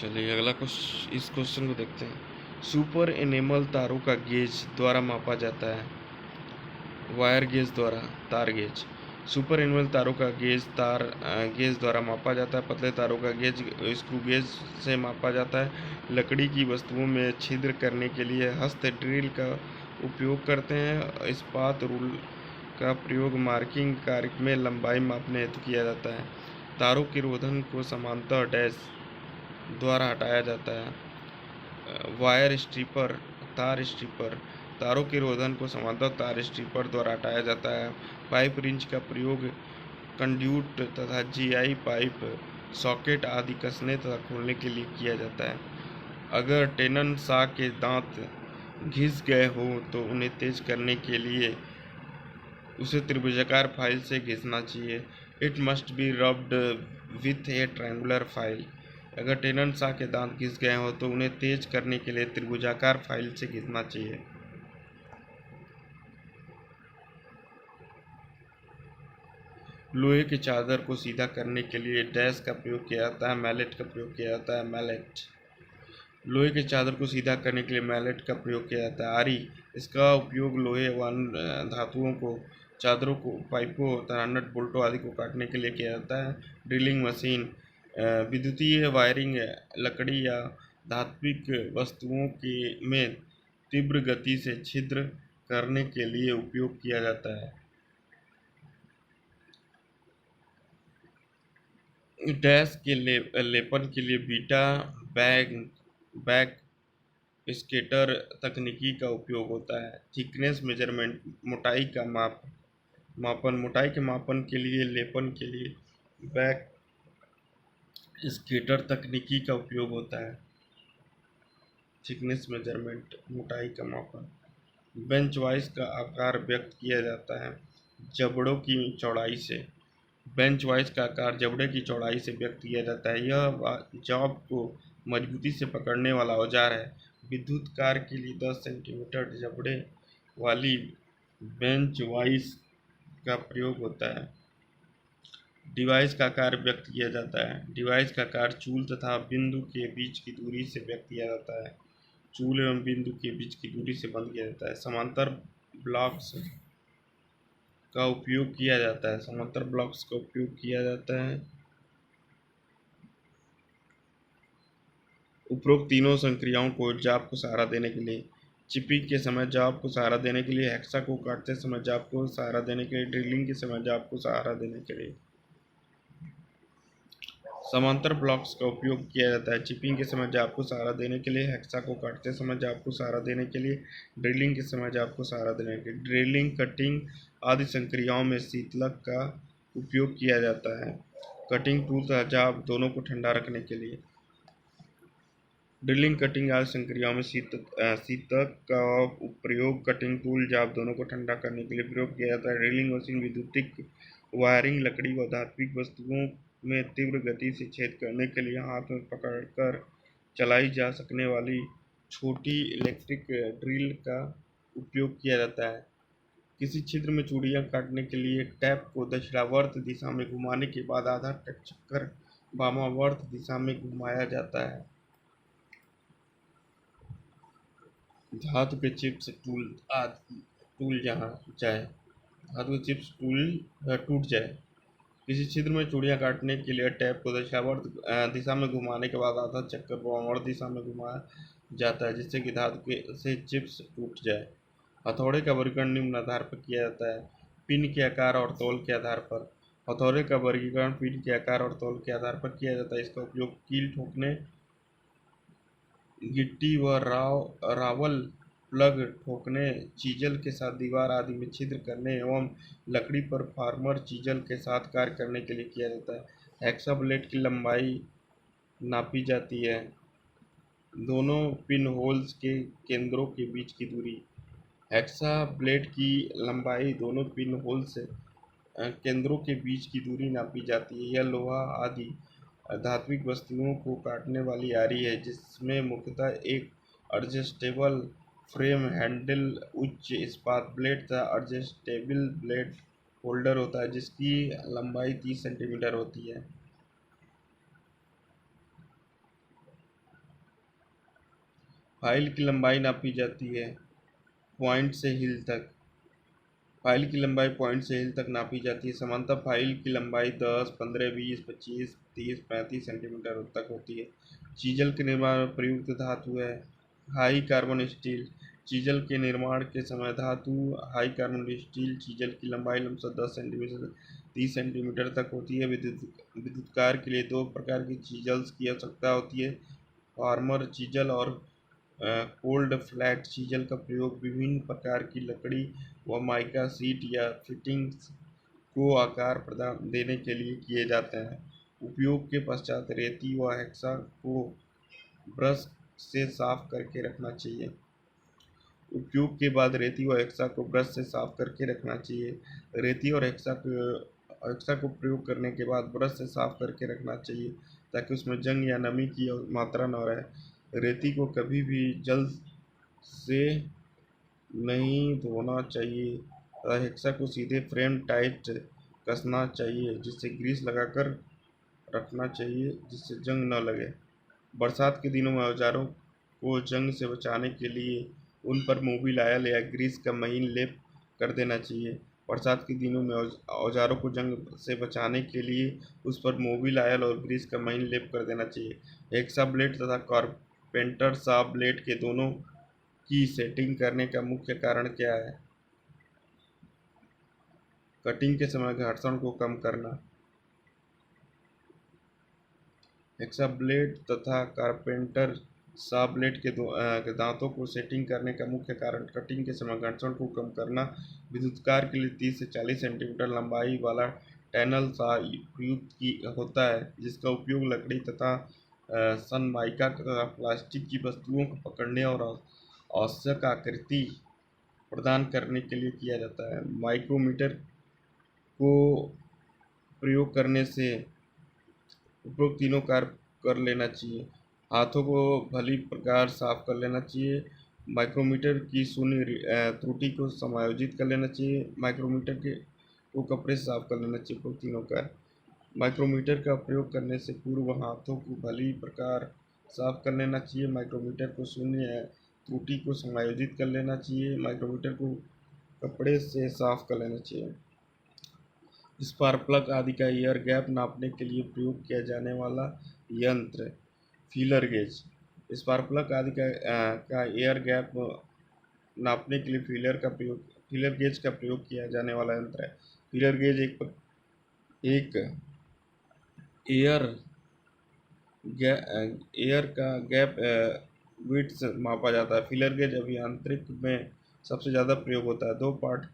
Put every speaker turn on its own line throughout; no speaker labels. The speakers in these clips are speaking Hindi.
चलिए अगला इस क्वेश्चन को देखते हैं। सुपर एनेमल तारों का गेज द्वारा मापा जाता है। वायर गेज द्वारा तार गेज। सुपर एनुअल तारों का गेज द्वारा मापा जाता है। पतले तारों का गेज स्क्रू गेज से मापा जाता है। लकड़ी की वस्तुओं में छिद्र करने के लिए हस्त ड्रिल का उपयोग करते हैं। इस्पात रूल का प्रयोग मार्किंग कार्य में लंबाई मापने हेतु किया जाता है। तारों के रोधन को समांतर डैश द्वारा हटाया जाता है। वायर स्ट्रिपर तार स्ट्रिपर तारों के रोधन को समांतर तार स्ट्रिपर द्वारा हटाया जाता है। पाइप रिंच का प्रयोग कंड्यूट तथा जीआई पाइप सॉकेट आदि कसने तथा खोलने के लिए किया जाता है। अगर टेनन सॉ के दांत घिस गए हो तो उन्हें तेज करने के लिए उसे त्रिभुजाकार फाइल से घिसना चाहिए। It must be rubbed with A triangular file. अगर टेनन सॉ के दांत घिस गए हो तो उन्हें तेज करने के लिए त्रिभुजाकार फाइल से घिसना चाहिए। लोहे की चादर को सीधा करने के लिए डैश का प्रयोग किया जाता है। मैलेट का प्रयोग किया जाता है। मैलेट लोहे की चादर को सीधा करने के लिए मैलेट का प्रयोग किया जाता है। आरी इसका उपयोग लोहे व अन्य धातुओं को चादरों को पाइपों तथा नट बोल्टों आदि को काटने के लिए किया जाता है। ड्रिलिंग मशीन विद्युतीय वायरिंग लकड़ी या धात्विक वस्तुओं के में तीव्र गति से छिद्र करने के लिए उपयोग किया जाता है। डैश के लेपन के लिए बीटा बैक स्केटर तकनीकी का उपयोग होता है। थिकनेस मेजरमेंट मोटाई के मापन के लिए लेपन के लिए बैक स्केटर तकनीकी का उपयोग होता है। थिकनेस मेजरमेंट मोटाई का मापन। बेंच वाइज का आकार व्यक्त किया जाता है जबड़ों की चौड़ाई से। बेंच वाइज का आकार जबड़े की चौड़ाई से व्यक्त किया जाता है। यह जॉब को मजबूती से पकड़ने वाला औजार है। विद्युत कार्य के लिए 10 सेंटीमीटर जबड़े वाली बेंच वाइज का प्रयोग होता है। डिवाइस का आकार व्यक्त किया जाता है। डिवाइस का आकार चूल तथा बिंदु के बीच की दूरी से व्यक्त किया जाता है। चूल एवं बिंदु के बीच की दूरी से बंद किया जाता है। समांतर ब्लॉक्स का उपयोग किया जाता है। समांतर ब्लॉक्स का उपयोग किया जाता है। उपरोक्त तीनों संक्रियाओं को जाप को सहारा देने के लिए चिपिंग के समय जाप को सहारा देने के लिए हेक्सा को काटते समय जाप को सहारा देने के लिए ड्रिलिंग के समय जाप को सहारा देने के लिए समांतर ब्लॉक्स का उपयोग किया जाता है। चिपिंग के समय जाप को सहारा देने के लिए हेक्सा को काटते समय जाप को सहारा देने के लिए ड्रिलिंग के समय जाप को सहारा देने के लिए ड्रिलिंग कटिंग आदि संक्रियाओं में शीतलक का उपयोग किया जाता है। कटिंग टूल तथा जाप दोनों को ठंडा रखने के लिए ड्रिलिंग कटिंग आदि संक्रियाओं में शीतक का प्रयोग कटिंग टूल जाप दोनों को ठंडा करने के लिए प्रयोग किया जाता है। ड्रिलिंग मशीन विद्युतिक वायरिंग लकड़ी व धात्विक वस्तुओं में तीव्र गति से छेद करने के लिए हाथ में पकड़कर चलाई जा सकने वाली छोटी इलेक्ट्रिक ड्रिल का उपयोग किया जाता है। किसी छिद्र में चूड़ियां काटने के लिए टैप को दक्षिणावर्त दिशा में घुमाने के बाद आधा चक्कर वामावर्त दिशा में घुमाया जाता है। धातु के चिप्स टूल जहाँ जाए धातु के चिप्स टूल टूट जाए। किसी छिद्र में चूड़ियां काटने के लिए टैप को दक्षिणावर्त दिशा में घुमाने के बाद आधा चक्कर वामावर्त दिशा में घुमाया जाता है जिससे कि धातु के से चिप्स टूट जाए। हथौड़े का वर्गीकरण निम्न आधार पर किया जाता है। पिन के आकार और तौल के आधार पर हथौड़े का वर्गीकरण पिन के आकार और तौल के आधार पर किया जाता है। इसका उपयोग कील ठोकने गिट्टी व रावल प्लग ठोकने चीजल के साथ दीवार आदि में छिद्र करने एवं लकड़ी पर फार्मर चीजल के साथ कार्य करने के लिए किया जाता है। हेक्सा ब्लेड की लंबाई नापी जाती है। दोनों पिन होल्स के केंद्रों के बीच की दूरी हेक्सा ब्लेड की लंबाई दोनों पिन होल से केंद्रों के बीच की दूरी नापी जाती है। यह लोहा आदि धात्विक वस्तुओं को काटने वाली आरी है जिसमें मुख्यतः एक एडजस्टेबल फ्रेम हैंडल उच्च इस्पात ब्लेड तथा एडजस्टेबल ब्लेड होल्डर होता है जिसकी लंबाई 30 सेंटीमीटर होती है। फाइल की लंबाई नापी जाती है पॉइंट से हिल तक। फाइल की लंबाई पॉइंट से हिल तक नापी जाती है। सामान्यतः फाइल की लंबाई 10, 15, 20, 25, 30, 35 सेंटीमीटर तक होती है। चीजल के निर्माण में प्रयुक्त धातु है हाई कार्बन स्टील। चीजल के निर्माण के समय धातु हाई कार्बन स्टील चीजल की लंबाई लगभग 10 सेंटीमीटर से 30 सेंटीमीटर तक होती है। विद्युत कार्य के लिए दो प्रकार की चीजल्स की आवश्यकता होती है, फार्मर चीजल और कोल्ड फ्लैट चीजल का प्रयोग विभिन्न प्रकार की लकड़ी व माइका शीट या फिटिंग्स को आकार प्रदान देने के लिए किए जाते हैं। उपयोग के पश्चात रेती व हेक्सा को ब्रश से साफ करके रखना चाहिए। उपयोग के बाद रेती व हेक्सा को ब्रश से साफ करके रखना चाहिए। रेती और हेक्सा को प्रयोग करने के बाद ब्रश से साफ करके रखना चाहिए ताकि उसमें जंग या नमी की मात्रा न रहे। रेती को कभी भी जल से नहीं धोना चाहिए तथा हेक्सा को सीधे फ्रेम टाइट कसना चाहिए जिससे ग्रीस लगाकर रखना चाहिए जिससे जंग न लगे। बरसात के दिनों में औजारों को जंग से बचाने के लिए उन पर मोबिल ऑयल या ग्रीस का महीन लेप कर देना चाहिए। बरसात के दिनों में औजारों को जंग से बचाने के लिए उस पर मोबिल ऑयल और ग्रीस का महीन लेप कर देना चाहिए। हेक्सा ब्लेड तथा कारपेंटर सॉ ब्लेड के दोनों की सेटिंग करने का मुख्य कारण क्या है? कटिंग के समय घर्षण को कम करना। हेक्सा ब्लेड तथा कारपेंटर सॉ ब्लेड के दांतों को सेटिंग करने का मुख्य कारण कटिंग के समय घर्षण को कम करना। विद्युत के लिए 30 से 40 सेंटीमीटर लंबाई वाला टैनल सॉ प्रयुक्त होता है जिसका उपयोग लकड़ी तथा सनमाइका तथा प्लास्टिक की वस्तुओं को पकड़ने और आवश्यक आकृति प्रदान करने के लिए किया जाता है। माइक्रोमीटर को प्रयोग करने से उपरोक्त तीनों कार्य कर लेना चाहिए। हाथों को भली प्रकार साफ कर लेना चाहिए। माइक्रोमीटर की शून्य त्रुटि को समायोजित कर लेना चाहिए। माइक्रोमीटर के को कपड़े से साफ कर लेना चाहिए। उपरोक्त तीनों कार्य। माइक्रोमीटर का प्रयोग करने से पूर्व हाथों को भली प्रकार साफ कर लेना चाहिए। माइक्रोमीटर को शून्य त्रुटि को समायोजित कर लेना चाहिए। माइक्रोमीटर को कपड़े से साफ कर लेना चाहिए। स्पार्क प्लग आदि का एयर गैप नापने के लिए प्रयोग किया जाने वाला यंत्र फीलर गेज। स्पार्क प्लग आदि का एयर गैप नापने के लिए फीलर गेज का प्रयोग किया जाने वाला यंत्र है। फीलर गेज एक एयर का गैप विड्थ मापा जाता है। फीलर गेज अभियांत्रिक में सबसे ज़्यादा प्रयोग होता है। दो पार्ट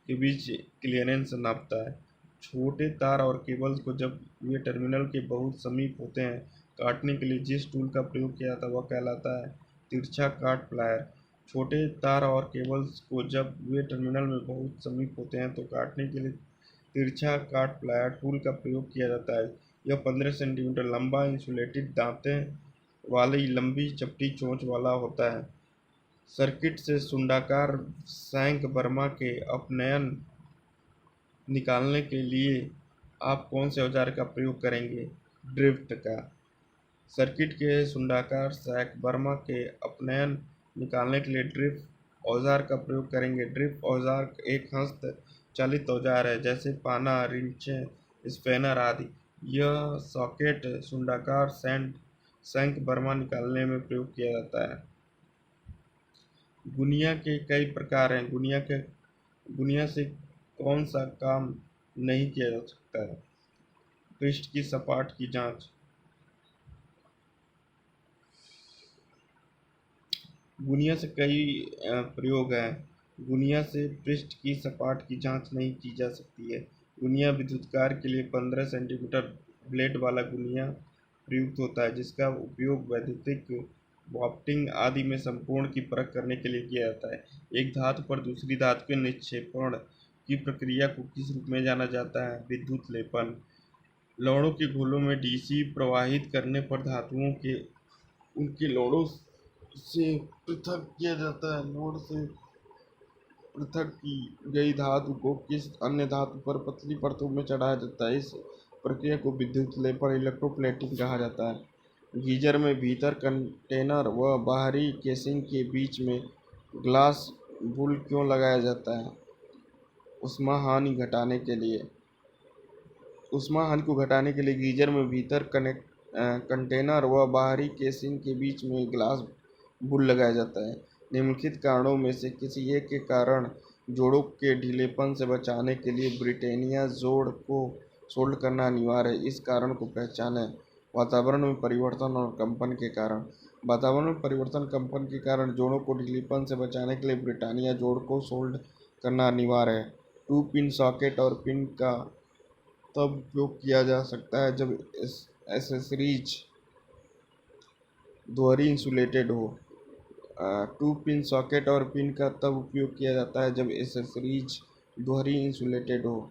के बीच क्लियरेंस नापता है। छोटे तार और केबल्स को जब वे टर्मिनल के बहुत समीप होते हैं काटने के लिए जिस टूल का प्रयोग किया जाता है वह कहलाता है तिरछा काट प्लायर। छोटे तार और केबल्स को जब वे टर्मिनल में बहुत समीप होते हैं तो काटने के लिए तिरछा काट प्लायर टूल का प्रयोग किया जाता है। यह 15 सेंटीमीटर लंबा इंसुलेटेड दांतें वाली लंबी चपटी चोंच वाला होता है। सर्किट से सुंडाकार शैंक बर्मा के अपनयन निकालने के लिए आप कौन से औजार का प्रयोग करेंगे? ड्रिफ्ट का। सर्किट के सुंडाकार शैंक बर्मा के अपनयन निकालने के लिए ड्रिफ्ट औजार का प्रयोग करेंगे। ड्रिफ्ट औजार एक हस्त चालित औजार है जैसे पाना, रिंचें, स्पैनर आदि। यह सॉकेट सुंडाकार शैंक बर्मा निकालने में प्रयोग किया जाता है। गुनिया के कई प्रकार हैं। गुनिया से कौन सा काम नहीं किया जा सकता है? पृष्ठ की सपाट की जांच। गुनिया से कई प्रयोग हैं। गुनिया से पृष्ठ की सपाट की जांच नहीं की जा सकती है। गुनिया विद्युत कार्य के लिए 15 सेंटीमीटर ब्लेड वाला गुनिया प्रयुक्त होता है जिसका उपयोग वैद्युतिक वाफ्टिंग आदि में संपूर्ण की परख करने के लिए किया जाता है। एक धातु पर दूसरी धातु के निक्षेपण की प्रक्रिया को किस रूप में जाना जाता है? विद्युत लेपन। लवणों के घोलों में डीसी प्रवाहित करने पर धातुओं के उनके लोड़ों से पृथक किया जाता है। लोड से पृथक की गई धातु को किस अन्य धातु पर पतली परतों में चढ़ाया जाता है। इस प्रक्रिया को विद्युत लेपन इलेक्ट्रोप्लेटिंग कहा जाता है। गीजर में भीतर कंटेनर व बाहरी केसिंग के बीच में ग्लास बुल क्यों लगाया जाता है? ऊष्मा हानि घटाने के लिए। ऊष्मा हानि को घटाने के लिए गीजर में भीतर कंटेनर व बाहरी केसिंग के बीच में ग्लास बुल लगाया जाता है। निम्नलिखित कारणों में से किसी एक के कारण जोड़ों के ढीलेपन से बचाने के लिए ब्रिटानिया जोड़ को सोल्ड करना अनिवार्य है। इस कारण को पहचानें। वातावरण में परिवर्तन और कंपन के कारण। वातावरण में परिवर्तन कंपन के कारण जोड़ों को ढीलेपन से बचाने के लिए ब्रिटानिया जोड़ को सोल्ड करना अनिवार्य है। टू पिन सॉकेट और पिन का तब उपयोग किया जा सकता है जब एसेसरीज दोहरी इंसुलेटेड हो। टू पिन सॉकेट और पिन का तब उपयोग किया जाता है जब एसेसरीज दोहरी इंसुलेटेड हो।